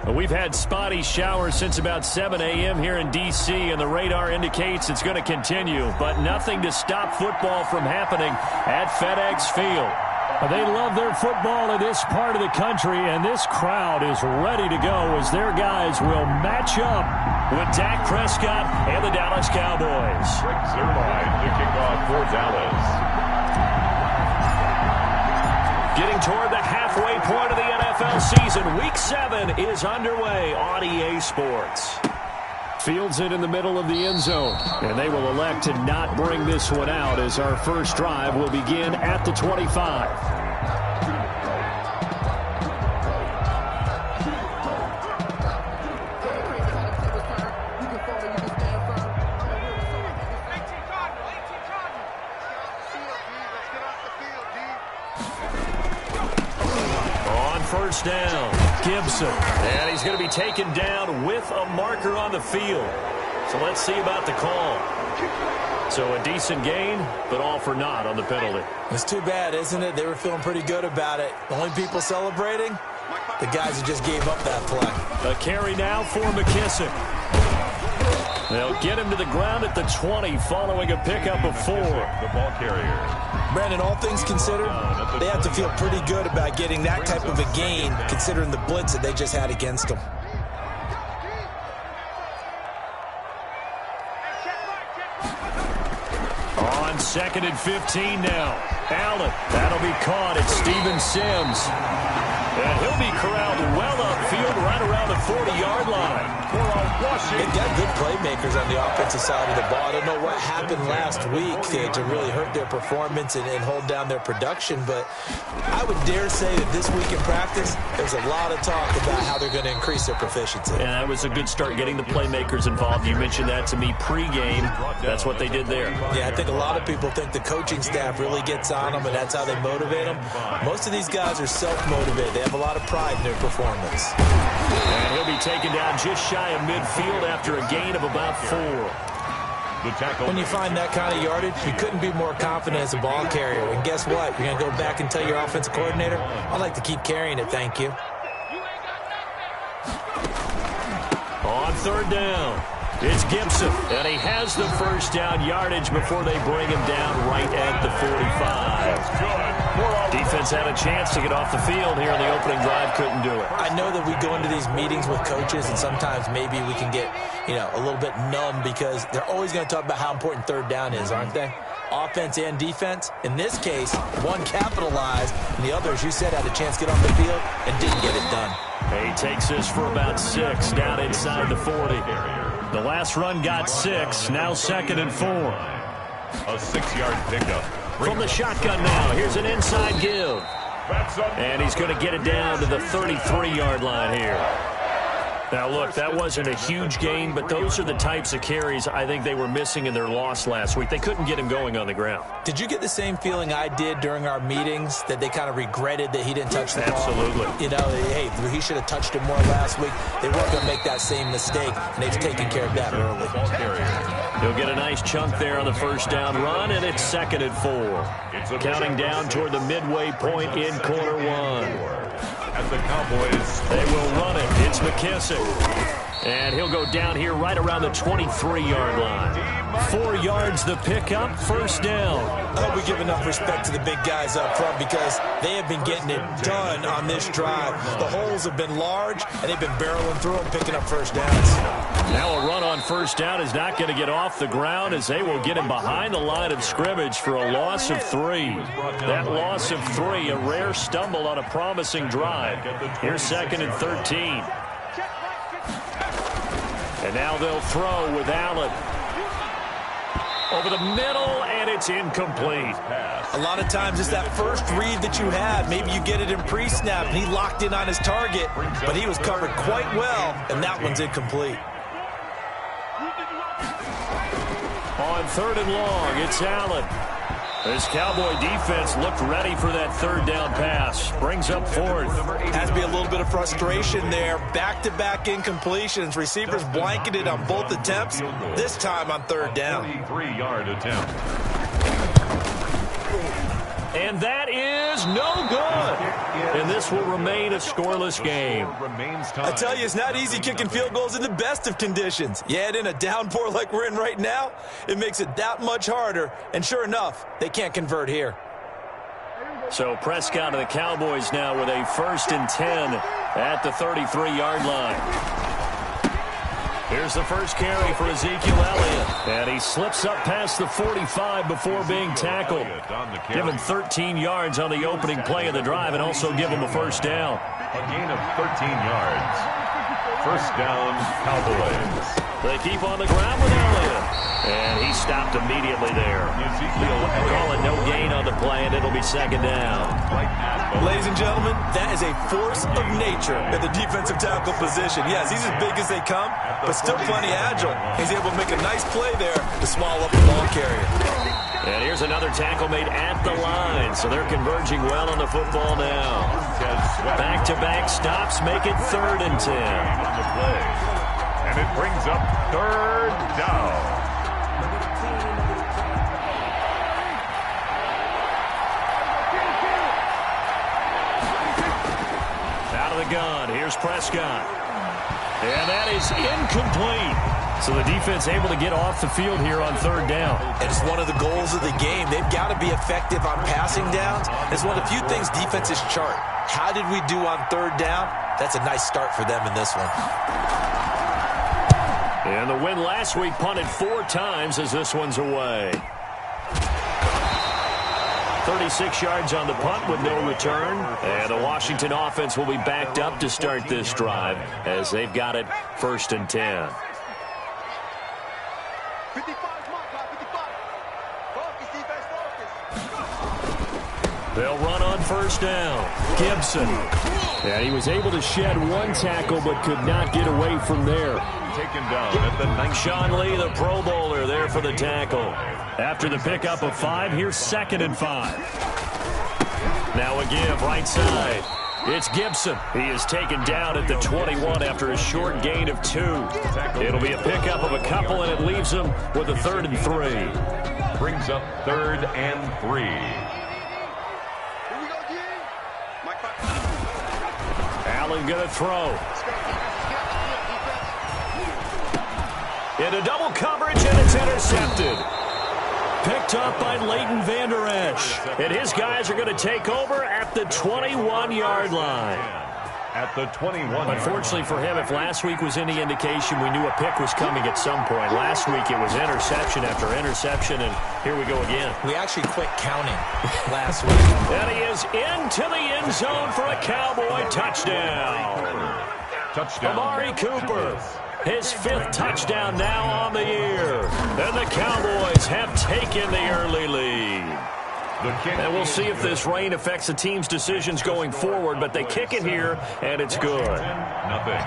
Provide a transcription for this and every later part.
We've had spotty showers since about 7 a.m. here in D.C., and the radar indicates it's going to continue, but nothing to stop football from happening at FedEx Field. They love their football in this part of the country, and this crowd is ready to go as their guys will match up with Dak Prescott and the Dallas Cowboys. Rick Zerline to kick off for Dallas. Getting toward the halfway point of the NFL season, Week 7 is underway on EA Sports. Fields it in the middle of the end zone, and they will elect to not bring this one out as our first drive will begin at the 25. First down, Gibson. And he's going to be taken down with a marker on the field. So let's see about the call. So a decent gain, but all for naught on the penalty. It's too bad, isn't it? They were feeling pretty good about it. The only people celebrating, the guys who just gave up that play. A carry now for McKissick. They'll get him to the ground at the 20 following a pickup of 4. The ball carrier. Brandon, all things considered, they have to feel pretty good about getting that type of a gain considering the blitz that they just had against them. On 2nd and 15 now. Allen, that'll be caught. It's Steven Sims. And he'll be corralled well upfield right around the 40-yard line. They've got good playmakers on the offensive side of the ball. I don't know what happened last week to really hurt their performance and hold down their production, but I would dare say that this week in practice, there's a lot of talk about how they're going to increase their proficiency. And that was a good start getting the playmakers involved. You mentioned that to me pregame. That's what they did there. Yeah, I think a lot of people think the coaching staff really gets on them, and that's how they motivate them. Most of these guys are self-motivated. They have a lot of pride in their performance. And he'll be taken down just shy of midfield after a gain of about 4. When you find that kind of yardage, you couldn't be more confident as a ball carrier. And guess what? You're going to go back and tell your offensive coordinator, I'd like to keep carrying it, thank you. On 3rd down, it's Gibson. And he has the first down yardage before they bring him down right at the 45. Defense had a chance to get off the field here in the opening drive, couldn't do it. I know that we go into these meetings with coaches, and sometimes maybe we can get, a little bit numb because they're always going to talk about how important 3rd down is, aren't they? Offense and defense. In this case, one capitalized, and the other, as you said, had a chance to get off the field and didn't get it done. He takes this for about 6 down inside the 40. The last run got 6, now 2nd and 4. A 6-yard pickup. From the shotgun now, here's an inside give. And he's going to get it down to the 33-yard line here. Now, look, that wasn't a huge gain, but those are the types of carries I think they were missing in their loss last week. They couldn't get him going on the ground. Did you get the same feeling I did during our meetings, that they kind of regretted that he didn't touch the ball? Absolutely. Hey, he should have touched it more last week. They weren't going to make that same mistake, and they've taken care of that early. He'll get a nice chunk there on the first down run, and it's 2nd and 4. Counting down toward the midway point in quarter 1. As the Cowboys, they will run it. It's McKissick. And he'll go down here right around the 23-yard line. 4 yards the pickup, first down. I hope we give enough respect to the big guys up front because they have been getting it done on this drive. The holes have been large, and they've been barreling through them, picking up first downs. Now a run on first down is not going to get off the ground as they will get him behind the line of scrimmage for a loss of 3. That loss of 3, a rare stumble on a promising drive. Here's 2nd and 13. And now they'll throw with Allen. Over the middle, and it's incomplete. A lot of times it's that first read that you have. Maybe you get it in pre-snap, and he locked in on his target, but he was covered quite well, and that one's incomplete. On 3rd and long, it's Allen. This Cowboy defense looked ready for that 3rd down pass. Brings up 4th. Has to be a little bit of frustration there. Back-to-back incompletions. Receivers blanketed on both attempts, this time on 3rd down. 3-yard attempt. And that is no good. And this will remain a scoreless game. I tell you, it's not easy kicking field goals in the best of conditions. Yet in a downpour like we're in right now, it makes it that much harder. And sure enough, they can't convert here. So Prescott and the Cowboys now with a 1st and 10 at the 33-yard line. Here's the first carry for Ezekiel Elliott. And he slips up past the 45 before being tackled. Give him 13 yards on the opening play of the drive and also give him a first down. A gain of 13 yards. First down, Cowboys. They keep on the ground with Elliott. And he stopped immediately there. They'll call it no gain on the play, and it'll be second down. Ladies and gentlemen, that is a force of nature at the defensive tackle position. Yes, he's as big as they come, but still plenty agile. He's able to make a nice play there to swallow up the ball carrier. And here's another tackle made at the line, so they're converging well on the football now. Back-to-back stops make it 3rd and 10. And it brings up 3rd down. Out of the gun, here's Prescott. And that is incomplete. So the defense able to get off the field here on 3rd down. And it's one of the goals of the game. They've got to be effective on passing downs. It's one of the few things defenses chart. How did we do on 3rd down? That's a nice start for them in this one. And the win last week punted 4 times as this one's away. 36 yards on the punt with no return. And the Washington offense will be backed up to start this drive as they've got it 1st and 10. They'll run on 1st down. Gibson. And he was able to shed 1 tackle but could not get away from there. Taken down at the 9. Sean Lee, the Pro Bowler, there for the tackle. After the pickup of 5, here's 2nd and 5. Now a give right side. It's Gibson. He is taken down at the 21 after a short gain of 2. It'll be a pickup of a couple, and it leaves him with a 3rd and 3. Brings up 3rd and 3. Allen going to throw. Into double coverage, and it's intercepted. Picked up by Leighton Vander Esch. And his guys are going to take over at the 21-yard line. At the 21. Unfortunately for him, if last week was any indication, we knew a pick was coming at some point. Last week it was interception after interception, and here we go again. We actually quit counting last week. And he is into the end zone for a Cowboy touchdown. Touchdown. Amari Cooper. His 5th touchdown now on the year. And the Cowboys have taken the early lead. And we'll see if this rain affects the team's decisions going forward, but they kick it here, and it's good. Nothing.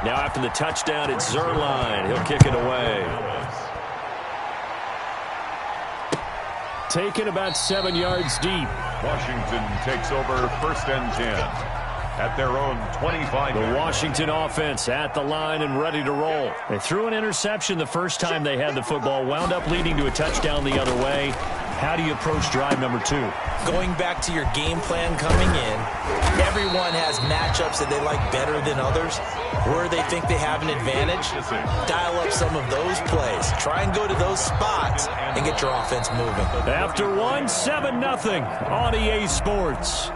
Now after the touchdown, it's Zerline. He'll kick it away. Taken about 7 yards deep. Washington takes over 1st and 10. At their own 25. The Washington offense at the line and ready to roll. They threw an interception the first time they had the football, wound up leading to a touchdown the other way. How do you approach drive number 2? Going back to your game plan coming in, everyone has matchups that they like better than others. Where they think they have an advantage, dial up some of those plays. Try and go to those spots and get your offense moving. After 1, 7-0 on EA Sports.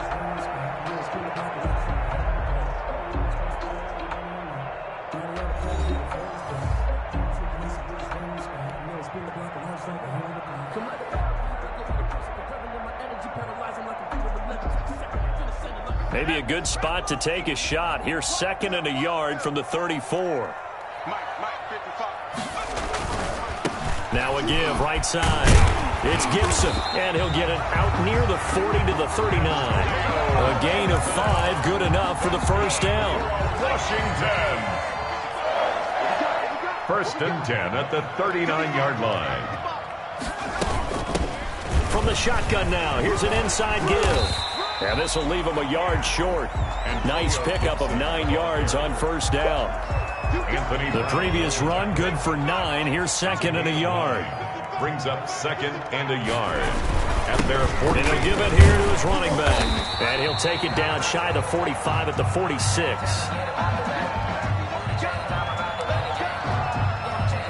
Maybe a good spot to take a shot. Here's 2nd and a yard from the 34. Now a give, right side. It's Gibson, and he'll get it out near the 40 to the 39. A gain of 5, good enough for the first down. Washington. 1st and 10 at the 39-yard line. From the shotgun now, here's an inside give. And this will leave him a yard short. Nice pickup of 9 yards on 1st down. The previous run, good for 9. Here's 2nd and a yard. Brings up 2nd and a yard. at their 40. And he'll give it here to his running back. And he'll take it down shy of the 45 at the 46.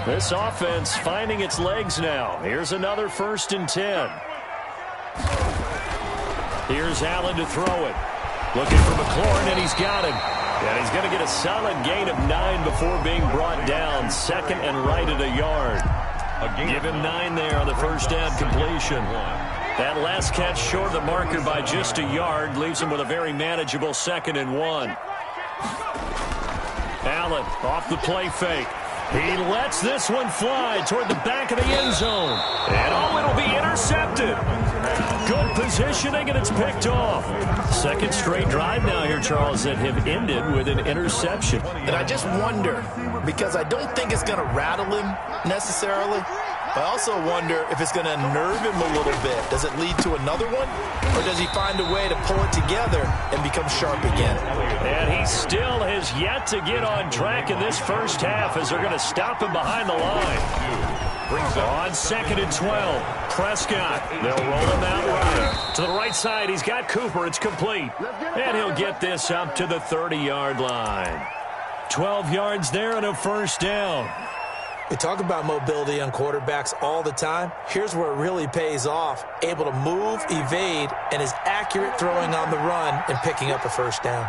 This offense finding its legs now. Here's another 1st and 10. Here's Allen to throw it. Looking for McLaurin, and he's got him. And he's going to get a solid gain of 9 before being brought down. 2nd and right at a yard. Give him 9 there on the 1st down completion. That last catch short of the marker by just a yard leaves him with a very manageable 2nd and 1. Allen off the play fake. He lets this one fly toward the back of the end zone. And it'll be intercepted. Good positioning, and it's picked off. 2nd straight drive now here, Charles, that have ended with an interception. And I just wonder, because I don't think it's going to rattle him necessarily, but I also wonder if it's going to unnerve him a little bit. Does it lead to another one? Or does he find a way to pull it together and become sharp again? And he still has yet to get on track in this first half as they're going to stop him behind the line. On 2nd and 12, Prescott. They'll roll him out right. To the right side, he's got Cooper. It's complete. And he'll get this up to the 30-yard line. 12 yards there and a 1st down. We talk about mobility on quarterbacks all the time. Here's where it really pays off. Able to move, evade, and is accurate throwing on the run and picking up a 1st down.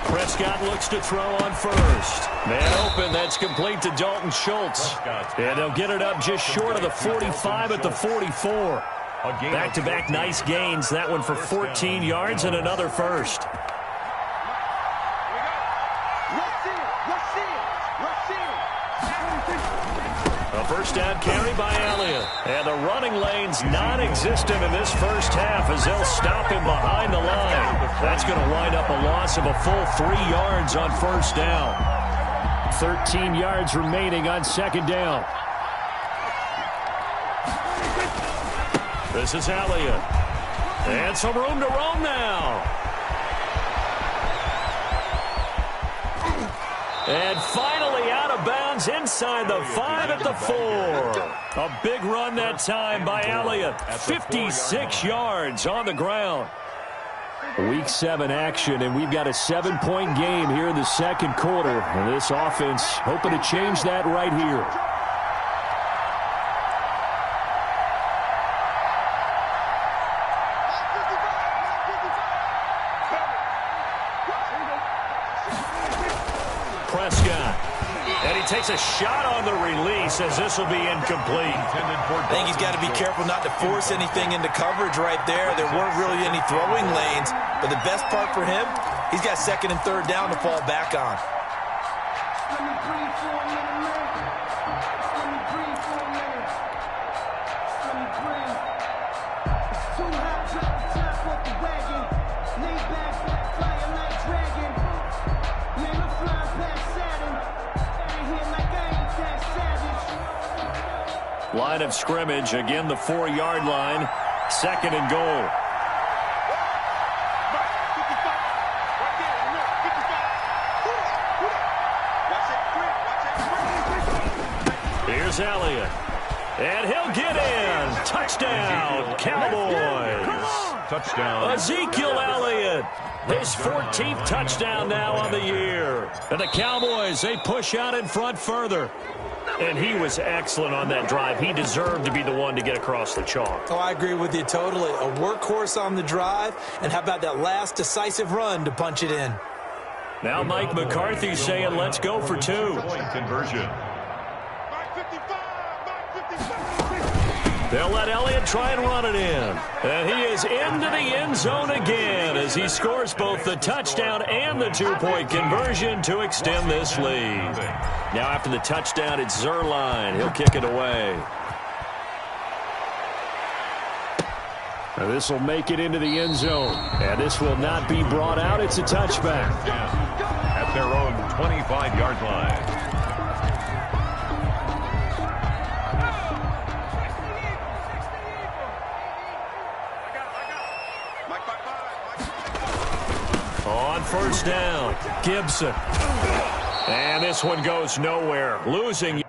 Prescott looks to throw on 1st. Man open, that's complete to Dalton Schultz. And they'll get it up just short of the 45 at the 44. Back-to-back nice gains. That one for 14 yards and another 1st. A 1st down carry by Elliott. And the running lane's non-existent in this first half as they'll stop him behind the line. That's going to wind up a loss of a full 3 yards on 1st down. 13 yards remaining on 2nd down. This is Elliott. And some room to roam now. And finally out of bounds inside the 5 at the 4. A big run that time by Elliott. 56 yards on the ground. Week 7 action, and we've got a 7-point game here in the 2nd quarter. And this offense hoping to change that right here. Prescott. And he takes a shot on the release as this will be incomplete. I think he's got to be careful not to force anything into coverage right there. There weren't really any throwing lanes. But the best part for him, he's got 2nd and 3rd down to fall back on. Line of scrimmage, again the 4-yard line, 2nd and goal. Here's Elliott, and he'll get in. Touchdown, Cowboys. Touchdown. Ezekiel Elliott, his 14th touchdown now on the year. And the Cowboys, they push out in front further. And he was excellent on that drive. He deserved to be the one to get across the chalk. Oh, I agree with you totally. A workhorse on the drive, and how about that last decisive run to punch it in? Now Mike McCarthy's saying, let's go for 2. Point conversion. They'll let Elliott try and run it in. And he is into the end zone again as he scores both the touchdown and the 2-point conversion to extend this lead. Now after the touchdown, it's Zuerlein. He'll kick it away. Now this will make it into the end zone. And this will not be brought out. It's a touchback. At their own 25-yard line. On 1st down, Gibson. And this one goes nowhere, losing.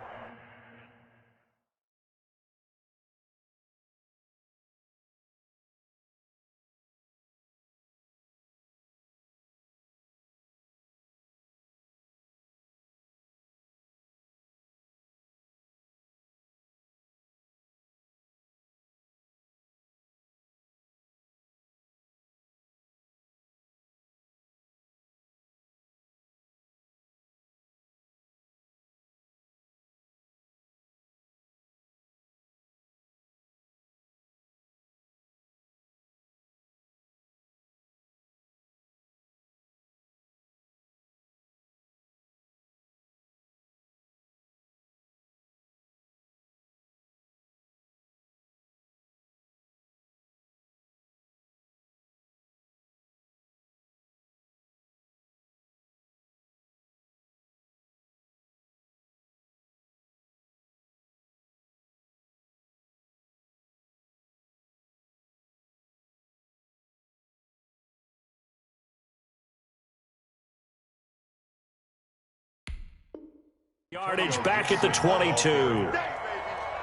Yardage back at the 22.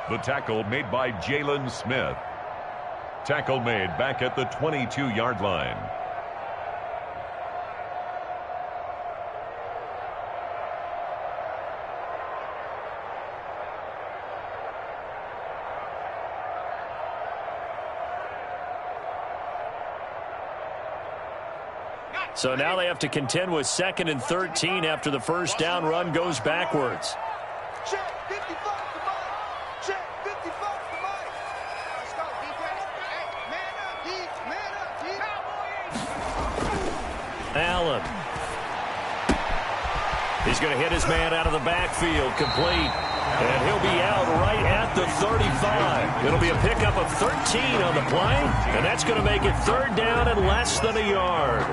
The tackle made by Jalen Smith. Tackle made back at the 22-yard line. So now they have to contend with 2nd and 13 after the first down run goes backwards. Check 55 to Mike. Check 55 to Mike. Let's go, defense. Hey, man up, D. Man up, D. Allen. He's going to hit his man out of the backfield, complete. And he'll be out right at the 35. It'll be a pickup of 13 on the play, and that's going to make it 3rd down and less than a yard.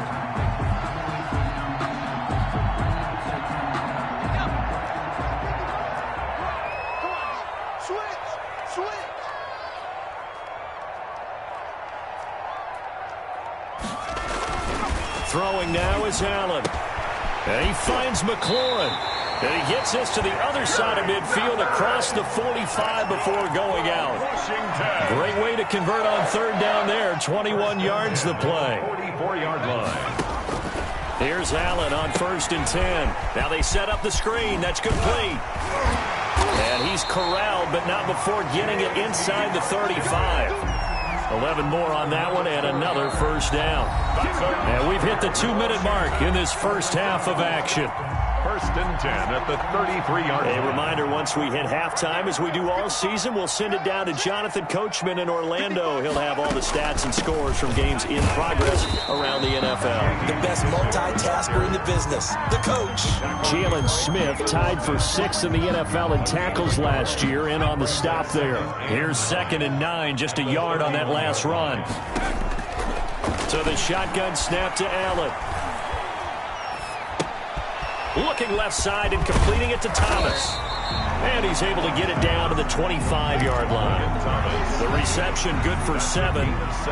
Throwing now is Allen. And he finds McLaurin. And he gets this to the other side of midfield across the 45 before going out. Great way to convert on 3rd down there. 21 yards the play. 44-yard line. Here's Allen on 1st and 10. Now they set up the screen. That's complete. And he's corralled, but not before getting it inside the 35. 11 more on that one and another first down. And we've hit the 2-minute mark in this first half of action. 1st and 10 at the 33-yard line. A reminder, once we hit halftime, as we do all season, we'll send it down to Jonathan Coachman in Orlando. He'll have all the stats and scores from games in progress around the NFL. The best multitasker in the business, the coach. Jalen Smith tied for 6th in the NFL in tackles last year, in on the stop there. Here's 2nd and 9, just a yard on that last run. So the shotgun snap to Allen. Looking left side and completing it to Thomas. And he's able to get it down to the 25-yard line. The reception good for 7.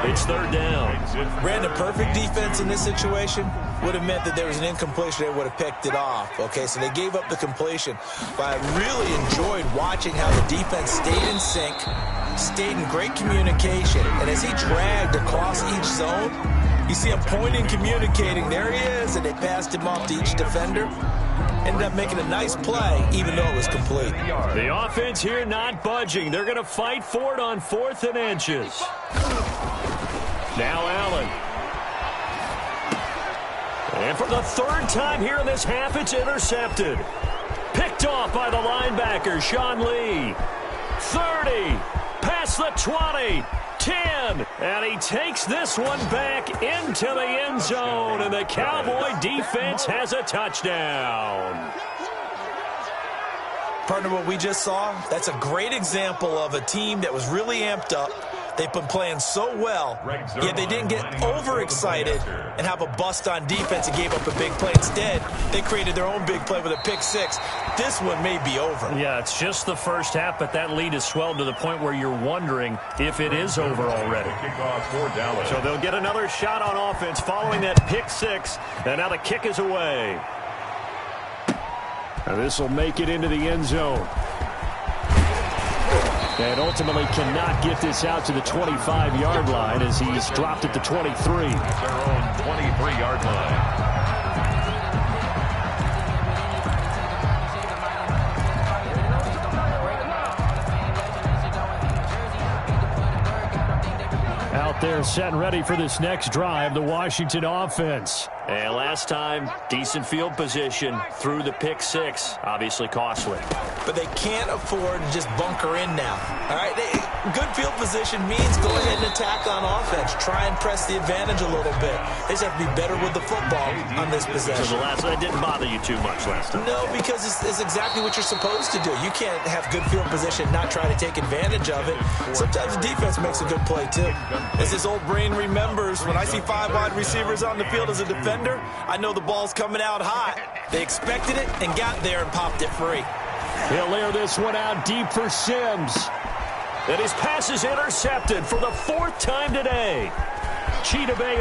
It's 3rd down. Brandon, perfect defense in this situation would have meant that there was an incompletion. They would have picked it off. Okay, so they gave up the completion. But I really enjoyed watching how the defense stayed in sync, stayed in great communication. And as he dragged across each zone, you see him pointing, communicating. There he is, and they passed him off to each defender. Ended up making a nice play, even though it was complete. The offense here not budging. They're going to fight for it on 4th and inches. Now Allen. And for the 3rd time here in this half, it's intercepted. Picked off by the linebacker, Sean Lee. 30, past the 20. 10, and he takes this one back into the end zone, and the Cowboy defense has a touchdown. Partner, what we just saw, that's a great example of a team that was really amped up. They've been playing so well, yet they didn't get overexcited and have a bust on defense and gave up a big play. Instead, they created their own big play with a pick 6. This one may be over. Yeah, it's just the first half, but that lead has swelled to the point where you're wondering if it is over already. So they'll get another shot on offense following that pick 6, and now the kick is away. And this will make it into the end zone. And ultimately cannot get this out to the 25-yard line as he's dropped at the 23. Their own 23-yard line. Out there set and ready for this next drive, the Washington offense. And last time, decent field position through the pick 6. Obviously costly. But they can't afford to just bunker in now. All right, good field position means go ahead and attack on offense. Try and press the advantage a little bit. They just have to be better with the football on this possession. So that didn't bother you too much last time? No, because it's exactly what you're supposed to do. You can't have good field position and not try to take advantage of it. Sometimes the defense makes a good play, too. As his old brain remembers, when I see 5 wide receivers on the field as a defender, I know the ball's coming out hot. They expected it and got there and popped it free. He'll air this one out deep for Sims. And his pass is intercepted for the 4th time today. Chidobe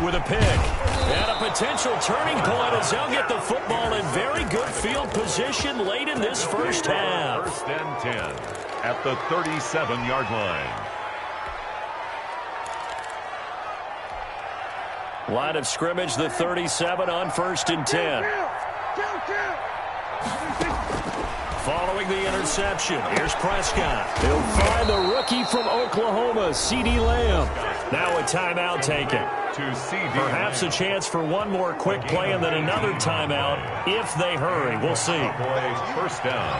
with a pick. And a potential turning point as they'll get the football in very good field position late in this first half. First and 10 at the 37-yard line. Line of scrimmage, the 37 on first and 10. Following the interception, here's Prescott. He'll find the rookie from Oklahoma, C.D. Lamb. Now a timeout taken. Perhaps a chance for one more quick play and then another timeout if they hurry. We'll see. First down.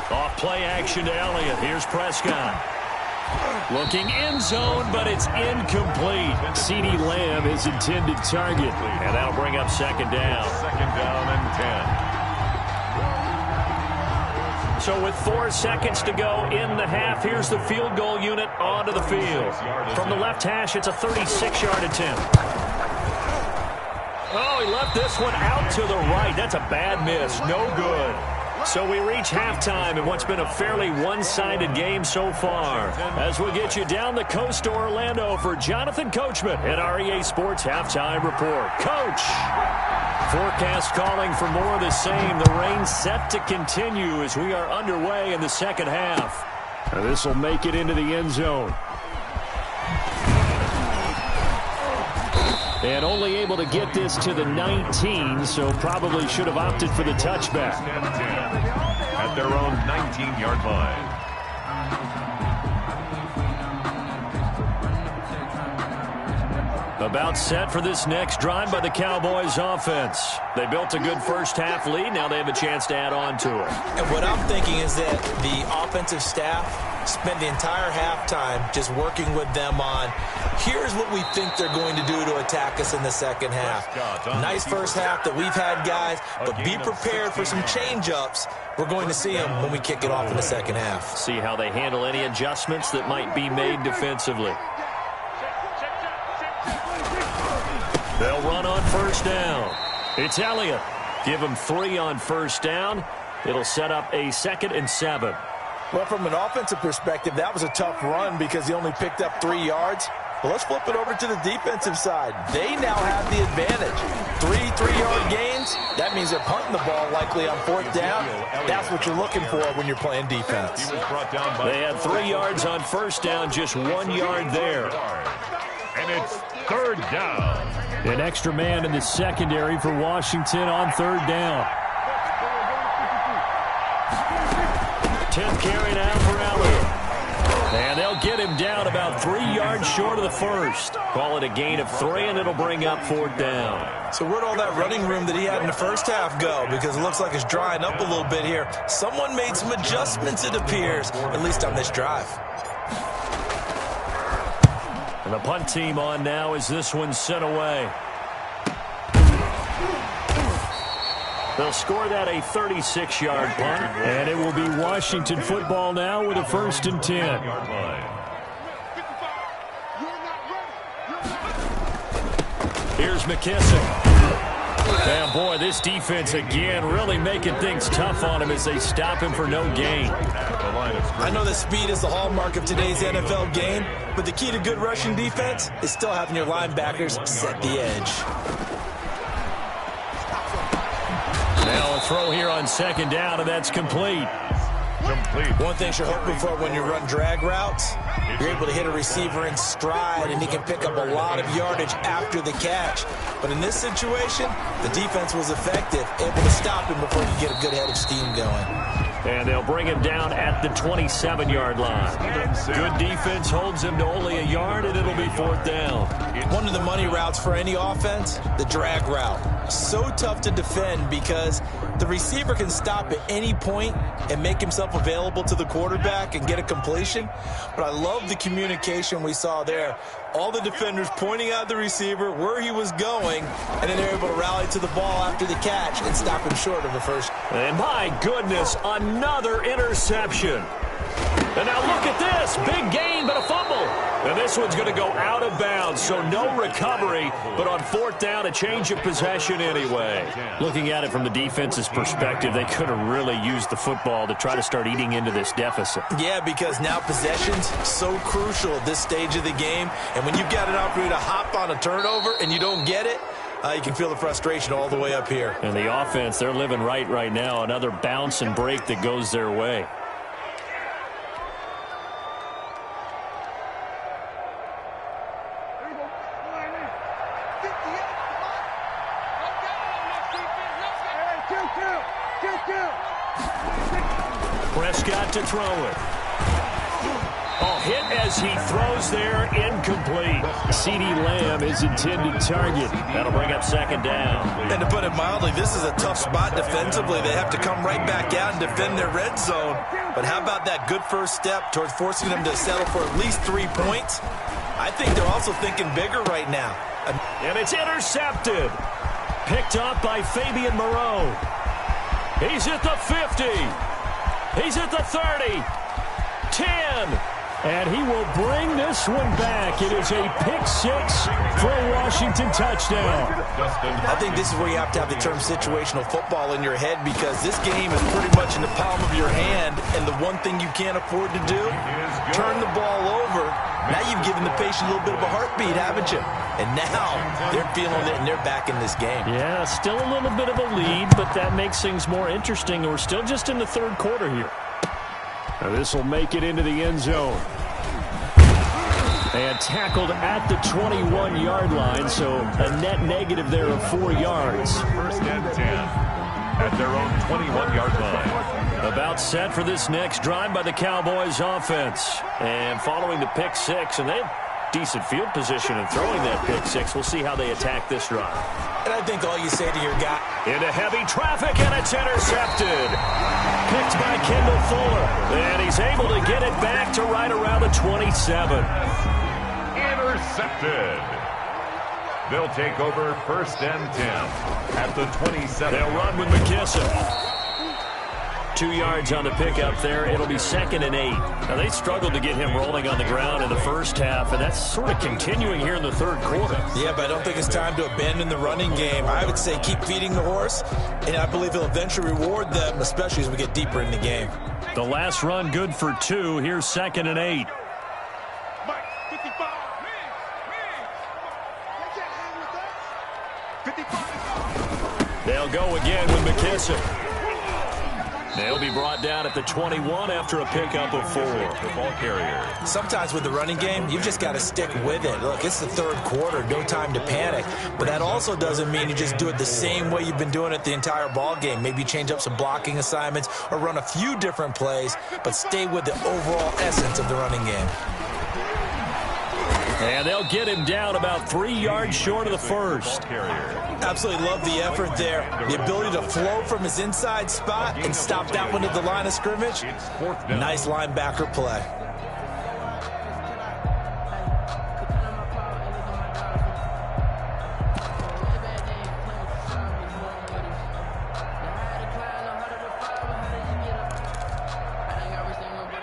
Off play action to Elliott. Here's Prescott. Looking end zone, but it's incomplete. C.D. Lamb is intended target. And that'll bring up second down. Second down and 10. So with 4 seconds to go in the half, here's the field goal unit onto the field. From the left hash, it's a 36-yard attempt. Oh, he left this one out to the right. That's a bad miss. No good. So we reach halftime in what's been a fairly one-sided game so far. As we get you down the coast to Orlando for Jonathan Coachman at REA Sports Halftime Report. Coach! Forecast calling for more of the same. The rain set to continue as we are underway in the second half. This will make it into the end zone. And only able to get this to the 19, so probably should have opted for the touchback. At their own 19-yard line. About set for this next drive by the Cowboys offense. They built a good first half lead. Now they have a chance to add on to it. And what I'm thinking is that the offensive staff spent the entire halftime just working with them on, here's what we think they're going to do to attack us in the second half. Nice first half that we've had, guys, but be prepared for some change-ups. We're going to see them when we kick it off in the second half. See how they handle any adjustments that might be made defensively. They'll run on first down. It's Elliott. Give him 3 on first down. It'll set up a 2nd and 7. Well, from an offensive perspective, that was a tough run because he only picked up 3 yards. But let's flip it over to the defensive side. They now have the advantage. 3 3-yard gains. That means they're punting the ball likely on 4th down. That's what you're looking for when you're playing defense. They had 3 yards on first down, just 1 yard there. And it's 3rd down. An extra man in the secondary for Washington on 3rd down. 10th carry now for Elliott. And they'll get him down about 3 yards short of the first. Call it a gain of 3, and it'll bring up 4th down. So where'd all that running room that he had in the first half go? Because it looks like it's drying up a little bit here. Someone made some adjustments, it appears, at least on this drive. And the punt team on now as this one's sent away. They'll score that a 36-yard punt, and it will be Washington football now with a 1st and 10. Here's McKissick. And boy, this defense again really making things tough on him as they stop him for no gain. I know that speed is the hallmark of today's NFL game, but the key to good rushing defense is still having your linebackers set the edge. Now a throw here on 2nd down, and that's complete. One thing you're hoping for when you run drag routes, you're able to hit a receiver in stride, and he can pick up a lot of yardage after the catch. But in this situation, the defense was effective, able to stop him before you get a good head of steam going. And they'll bring him down at the 27-yard line. Good defense holds him to only a yard, and it'll be 4th down. One of the money routes for any offense, the drag route. So tough to defend because the receiver can stop at any point and make himself available to the quarterback and get a completion. But I love the communication we saw there. All the defenders pointing out the receiver, where he was going, and then they're able to rally to the ball after the catch and stop him short of the first. And my goodness, another interception. And now look at this. Big gain, but a fumble. And this one's going to go out of bounds, so no recovery. But on fourth down, a change of possession anyway. Looking at it from the defense's perspective, they could have really used the football to try to start eating into this deficit. Yeah, because now possession's so crucial at this stage of the game. And when you've got an opportunity to hop on a turnover and you don't get it, you can feel the frustration all the way up here. And the offense, they're living right now. Another bounce and break that goes their way. Prescott to throw it. Oh, hit as he throws there, incomplete. CeeDee Lamb is intended target. That'll bring up second down. And to put it mildly, this is a tough spot defensively. They have to come right back out and defend their red zone. But how about that good first step towards forcing them to settle for at least 3 points? I think they're also thinking bigger right now. And it's intercepted. Picked up by Fabian Moreau. He's at the 50. He's at the 30. 10. And he will bring this one back. It is a pick six for a Washington touchdown. I think this is where you have to have the term situational football in your head, because this game is pretty much in the palm of your hand, and the one thing you can't afford to do, turn the ball over. Now you've given the patient a little bit of a heartbeat, haven't you? And now they're feeling it, and they're back in this game. Yeah, still a little bit of a lead, but that makes things more interesting. We're still just in the third quarter here. Now this will make it into the end zone. And tackled at the 21-yard line, so a net negative there of 4 yards. First and 10 at their own 21-yard line. About set for this next drive by the Cowboys offense. And following the pick six, and they have decent field position in throwing that pick six. We'll see how they attack this drive. And I think all you say to your guy, into heavy traffic, and it's intercepted. Picked by Kendall Fuller. And he's able to get it back to right around the 27. Intercepted. They'll take over first and 10 at the 27. They'll run with McKissick. 2 yards on the pickup there. It'll be second and 8. Now, they struggled to get him rolling on the ground in the first half, and that's sort of continuing here in the third quarter. Yeah, but I don't think it's time to abandon the running game. I would say keep feeding the horse, and I believe he'll eventually reward them, especially as we get deeper in the game. The last run good for 2. Here's second and 8. They'll go again with McKissick. They'll be brought down at the 21 after a pickup of 4. The ball carrier. Sometimes with the running game, you've just got to stick with it. Look, it's the third quarter, no time to panic. But that also doesn't mean you just do it the same way you've been doing it the entire ball game. Maybe change up some blocking assignments or run a few different plays, but stay with the overall essence of the running game. And they'll get him down about 3 yards short of the first. Absolutely love the effort there. The ability to flow from his inside spot and stop that one at the line of scrimmage. Nice linebacker play.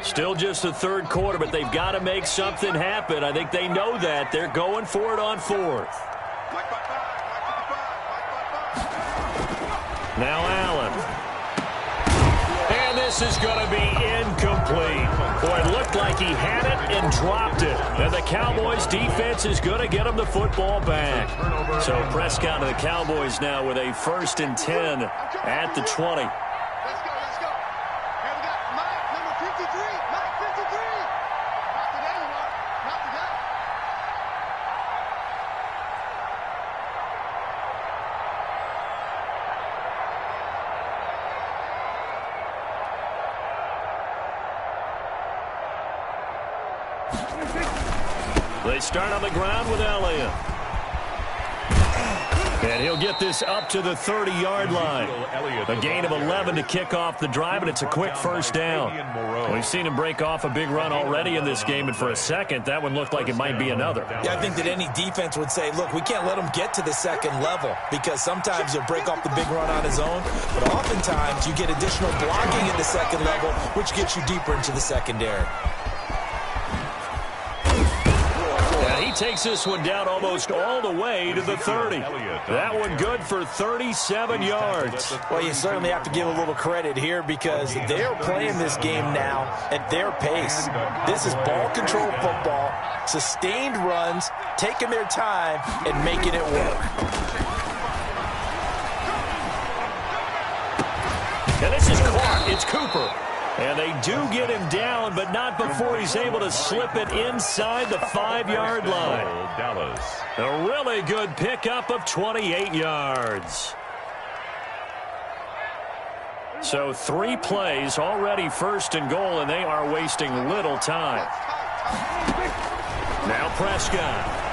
Still just the third quarter, but they've got to make something happen. I think they know that. They're going for it on fourth. Now Allen. And this is going to be incomplete. Boy, it looked like he had it and dropped it. And the Cowboys defense is going to get him the football back. So Prescott and the Cowboys now with a first and 10 at the 20. They start on the ground with Elliott. And he'll get this up to the 30-yard line. A gain of 11 to kick off the drive, and it's a quick first down. We've seen him break off a big run already in this game, and for a second, that one looked like it might be another. Yeah, I think that any defense would say, look, we can't let him get to the second level, because sometimes he'll break off the big run on his own, but oftentimes you get additional blocking at the second level, which gets you deeper into the secondary. He takes this one down almost all the way to the 30. That one good for 37 yards. Well, you certainly have to give a little credit here because they're playing this game now at their pace. This is ball control football, sustained runs, taking their time, and making it work. And this is caught. It's Cooper. And they do get him down, but not before he's able to slip it inside the 5-yard line. A really good pickup of 28 yards. So 3 plays, already first and goal, and they are wasting little time. Now Prescott.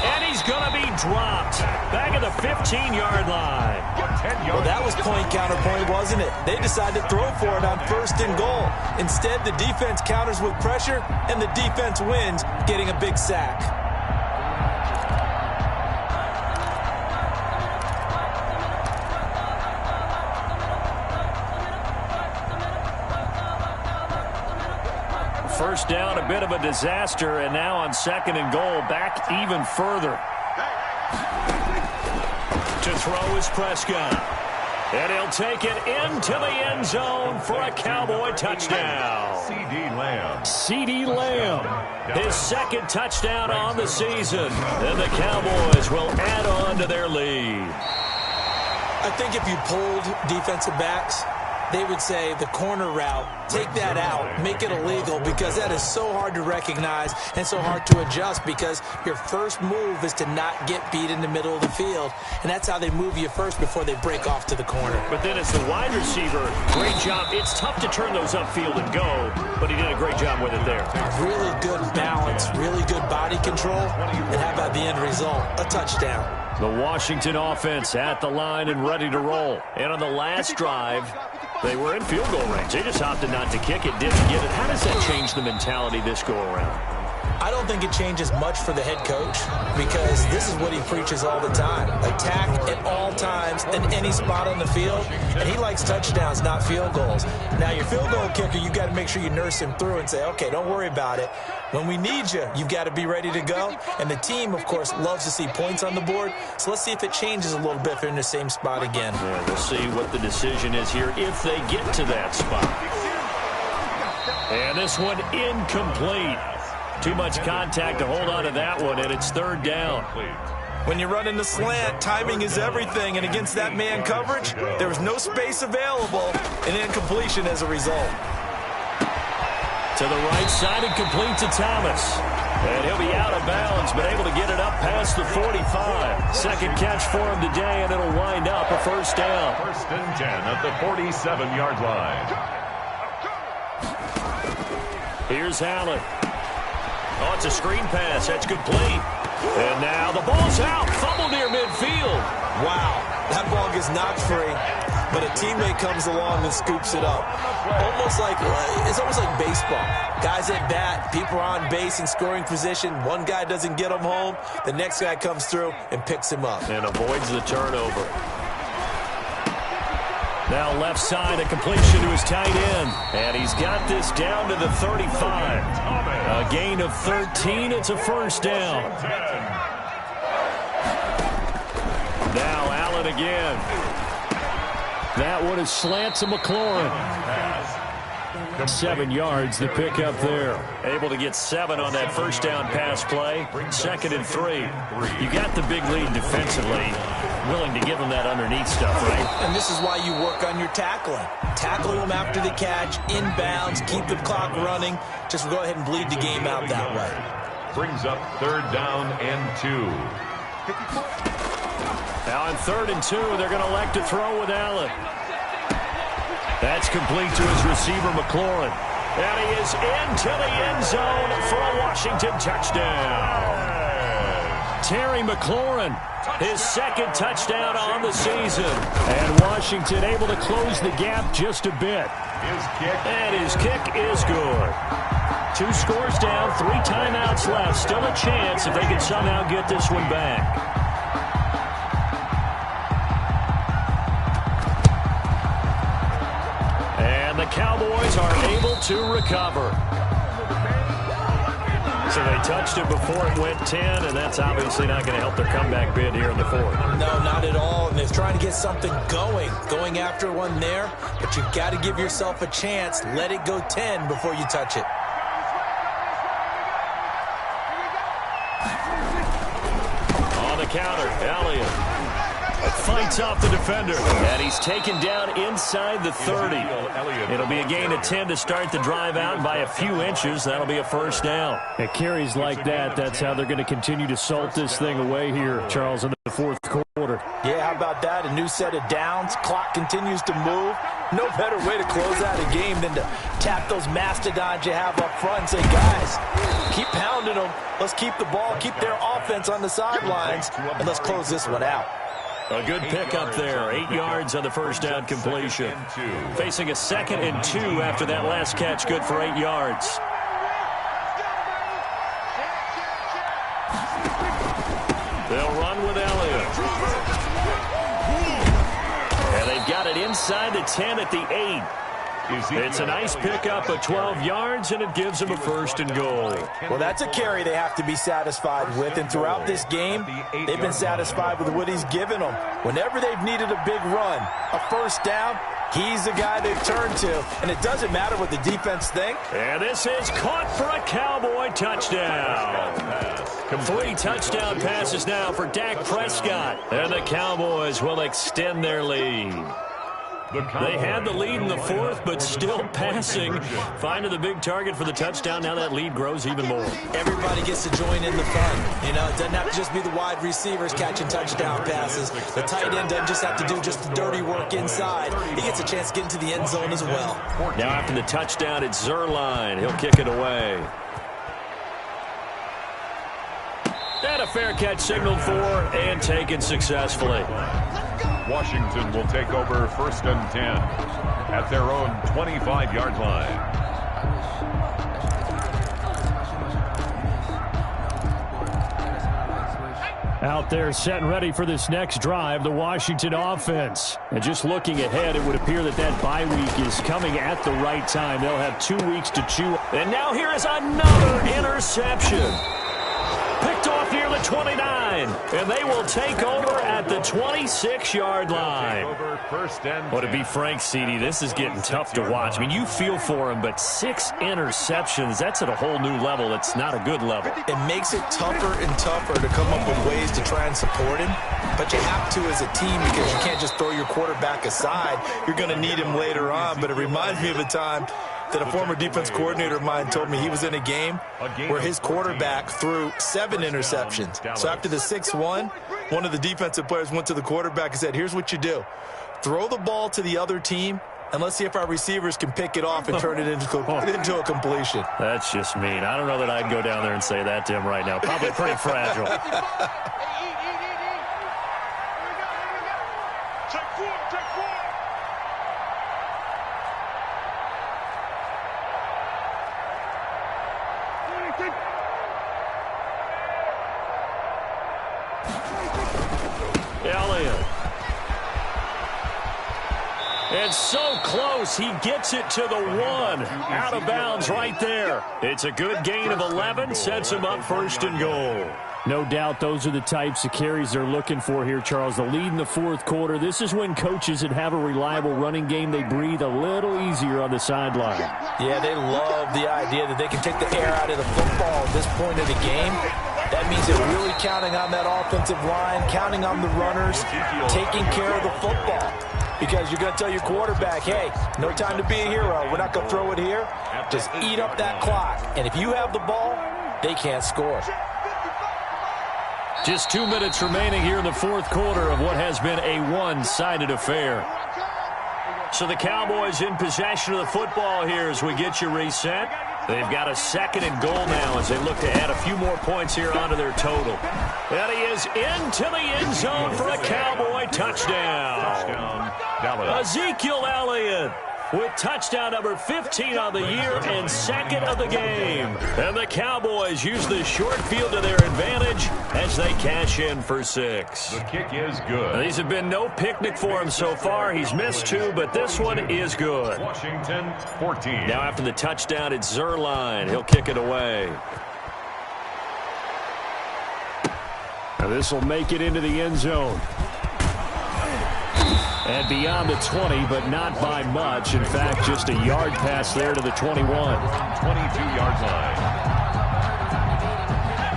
And he's going to be dropped back at the 15-yard line. Well, that was point counterpoint, wasn't it? They decided to throw for it on first and goal. Instead, the defense counters with pressure, and the defense wins, getting a big sack. First down, a bit of a disaster, and now on second and goal, back even further. To throw is Prescott. And he'll take it into the end zone for a Cowboy touchdown. CeeDee Lamb. His second touchdown on the season. And the Cowboys will add on to their lead. I think if you polled defensive backs, they would say the corner route, take that out, make it illegal, because that is so hard to recognize and so hard to adjust, because your first move is to not get beat in the middle of the field, and that's how they move you first before they break off to the corner. But then as the wide receiver, great job. It's tough to turn those upfield and go, but he did a great job with it there. Really good balance, really good body control, and how about the end result? A touchdown. The Washington offense at the line and ready to roll. And on the last drive, they were in field goal range. They just opted not to kick it, didn't get it. How does that change the mentality this go-around? I don't think it changes much for the head coach, because this is what he preaches all the time. Attack at all times in any spot on the field, and he likes touchdowns, not field goals. Now, your field goal kicker, you've got to make sure you nurse him through and say, okay, don't worry about it. When we need you, you've got to be ready to go. And the team, of course, loves to see points on the board, so let's see if it changes a little bit if they're in the same spot again. Yeah, we'll see what the decision is here if they get to that spot. And this one incomplete. Too much contact to hold on to that one, and it's third down. When you're running the slant, timing is everything, and against that man coverage, there was no space available, and incompletion as a result. To the right side and complete to Thomas. And he'll be out of bounds, but able to get it up past the 45. Second catch for him today, and it'll wind up a first down. First and 10 at the 47-yard line. Here's Allen. Oh, it's a screen pass. That's complete. And now the ball's out. Fumble near midfield. Wow, that ball gets knocked free, but a teammate comes along and scoops it up. It's almost like baseball. Guys at bat, people are on base in scoring position. One guy doesn't get him home. The next guy comes through and picks him up. And avoids the turnover. Now left side, a completion to his tight end. And he's got this down to the 35. A gain of 13. It's a first down. Now Allen again. That one is slant to McLaurin. 7 yards, the pickup there. Able to get 7 on that first down pass play. Second and 3. You got the big lead defensively. Willing to give them that underneath stuff, right? And this is why you work on your tackling. Tackle them after the catch, inbounds, keep the clock running. Just go ahead and bleed the game out that way. Brings up third down and 2. Now on 3rd and 2, they're going to elect to throw with Allen. That's complete to his receiver, McLaurin. And he is into the end zone for a Washington touchdown. Terry McLaurin, his second touchdown on the season. And Washington able to close the gap just a bit. And his kick is good. 2 scores down, 3 timeouts left. Still a chance if they can somehow get this one back. And the Cowboys are able to recover. So they touched it before it went 10, and that's obviously not going to help their comeback bid here in the 4th. No, not at all. And they're trying to get something going after one there. But you've got to give yourself a chance. Let it go 10 before you touch it. On the counter, Elliott fights off the defender, and he's taken down inside the 30. It'll be a gain of 10 to start the drive out, and by a few inches, that'll be a first down. It carries like that. That's how they're going to continue to salt this thing away here, Charles, in the 4th quarter. Yeah, how about that? A new set of downs. Clock continues to move. No better way to close out a game than to tap those mastodons you have up front and say, guys, keep pounding them. Let's keep the ball, keep their offense on the sidelines, and let's close this one out. A good pick up there. 8 yards on the first down completion. Facing a 2nd and 2 after that last catch. Good for 8 yards. They'll run with Elliott. And they've got it inside the 10 at the 8. It's a nice pickup of 12 yards, and it gives them a 1st and goal. Well, that's a carry they have to be satisfied with, and throughout this game, they've been satisfied with what he's given them. Whenever they've needed a big run, a first down, he's the guy they've turned to, and it doesn't matter what the defense thinks. And this is caught for a Cowboy touchdown. 3 touchdown passes now for Dak Prescott, and the Cowboys will extend their lead. They had the lead in the 4th, but still passing. Finding the big target for the touchdown. Now that lead grows even more. Everybody gets to join in the fun. You know, it doesn't have to just be the wide receivers catching touchdown passes. The tight end doesn't just have to do just the dirty work inside. He gets a chance to get into the end zone as well. Now after the touchdown, it's Zerline. He'll kick it away. And a fair catch signaled for and taken successfully. Washington will take over 1st and 10 at their own 25-yard line. Out there set and ready for this next drive, the Washington offense. And just looking ahead, it would appear that that bye week is coming at the right time. They'll have 2 weeks to chew. And now here is another interception. Picked off near the 29, and they will take over at the 26-yard line. Well, to be frank, CD, this is getting tough to watch. I mean, you feel for him, but 6 interceptions, that's at a whole new level. It's not a good level. It makes it tougher and tougher to come up with ways to try and support him, but you have to as a team because you can't just throw your quarterback aside. You're going to need him later on, but it reminds me of a time that a former defense coordinator of mine told me he was in a game where his quarterback threw 7 interceptions. So after the 6-1, one of the defensive players went to the quarterback and said, here's what you do. Throw the ball to the other team, and let's see if our receivers can pick it off and turn it into a completion. That's just mean. I don't know that I'd go down there and say that to him right now. Probably pretty fragile. Elliott. It's so close. He gets it to the 1. Out of bounds right there. It's a good gain of 11. Sets him up 1st and goal. No doubt those are the types of carries they're looking for here, Charles. The lead in the 4th quarter. This is when coaches that have a reliable running game, they breathe a little easier on the sideline. Yeah, they love the idea that they can take the air out of the football at this point of the game. That means they're really counting on that offensive line, counting on the runners, taking care of the football. Because you're going to tell your quarterback, hey, no time to be a hero. We're not going to throw it here. Just eat up that clock. And if you have the ball, they can't score. Just 2 minutes remaining here in the 4th quarter of what has been a one-sided affair. So the Cowboys in possession of the football here as we get you reset. They've got a 2nd and goal now as they look to add a few more points here onto their total. And he is into the end zone for a Cowboy touchdown. Ezekiel Elliott with touchdown number 15 on the year and 2nd of the game. And the Cowboys use the short field to their advantage as they cash in for 6. The kick is good. These have been no picnic for him so far. He's missed 2, but this one is good. Washington 14. Now after the touchdown, it's Zerline. He'll kick it away. Now this will make it into the end zone. And beyond the 20, but not by much. In fact, just a yard pass there to the 21. 22-yard line.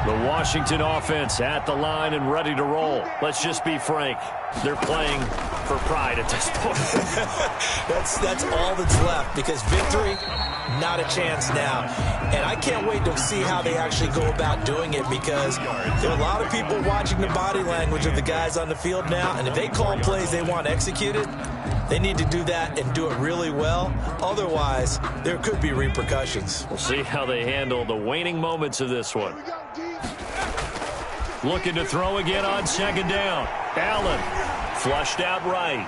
The Washington offense at the line and ready to roll. Let's just be frank. They're playing for pride at this point. That's all that's left, because victory, not a chance now. And I can't wait to see how they actually go about doing it, because there are a lot of people watching the body language of the guys on the field now, and if they call plays they want executed, they need to do that and do it really well. Otherwise, there could be repercussions. We'll see how they handle the waning moments of this one. Looking to throw again on 2nd down. Allen flushed out right.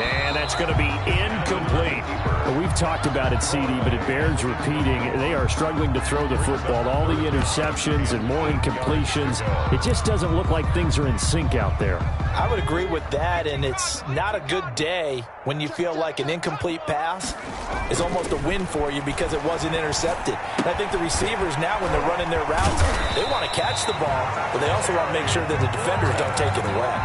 And that's going to be incomplete. Well, we've talked about it, CD, but it bears repeating. They are struggling to throw the football. All the interceptions and more incompletions. It just doesn't look like things are in sync out there. I would agree with that, and it's not a good day when you feel like an incomplete pass is almost a win for you because it wasn't intercepted. And I think the receivers now, when they're running their routes, they want to catch the ball, but they also want to make sure that the defenders don't take it away.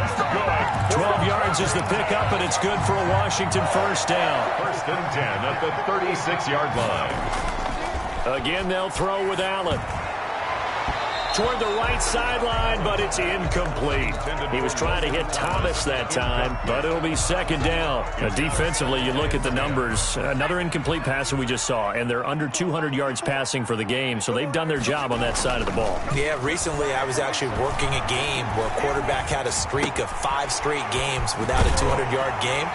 12 yards is the pickup, and it's good for a Washington 1st down. 1st and 10 at the 36-yard line. Again, they'll throw with Allen. Toward the right sideline, but it's incomplete. He was trying to hit Thomas that time, but it'll be 2nd down. Now, defensively, you look at the numbers. Another incomplete pass that we just saw, and they're under 200 yards passing for the game, so they've done their job on that side of the ball. Yeah, recently I was actually working a game where a quarterback had a streak of 5 straight games without a 200-yard game.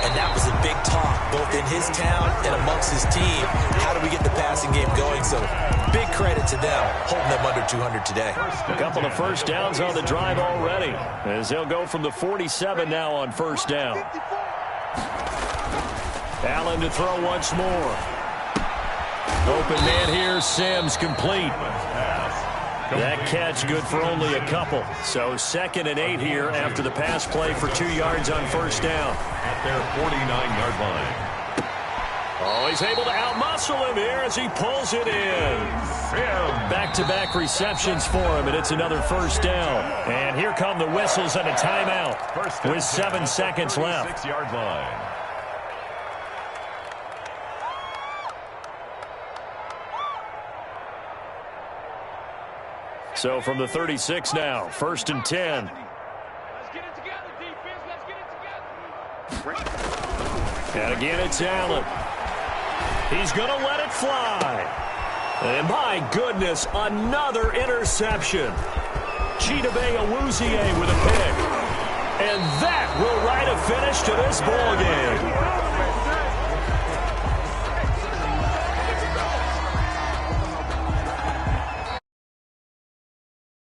And that was a big talk, both in his town and amongst his team. How do we get the passing game going? So big credit to them, holding them under 200 today. A couple of 1st downs on the drive already, as they'll go from the 47 now on 1st down. Allen to throw once more. Open man here, Sims complete. That catch good for only a couple. So 2nd and 8 here after the pass play for 2 yards on 1st down. At their 49-yard line. Oh, he's able to outmuscle him here as he pulls it in. Back-to-back receptions for him, and it's another 1st down. And here come the whistles and a timeout with 7 seconds left. 6-yard line. So from the 36 now, 1st and 10. Let's get it together, defense. Let's get it together. And again, it's Allen. He's going to let it fly. And my goodness, another interception. Chidobe Awuzie with a pick. And that will write a finish to this ball game.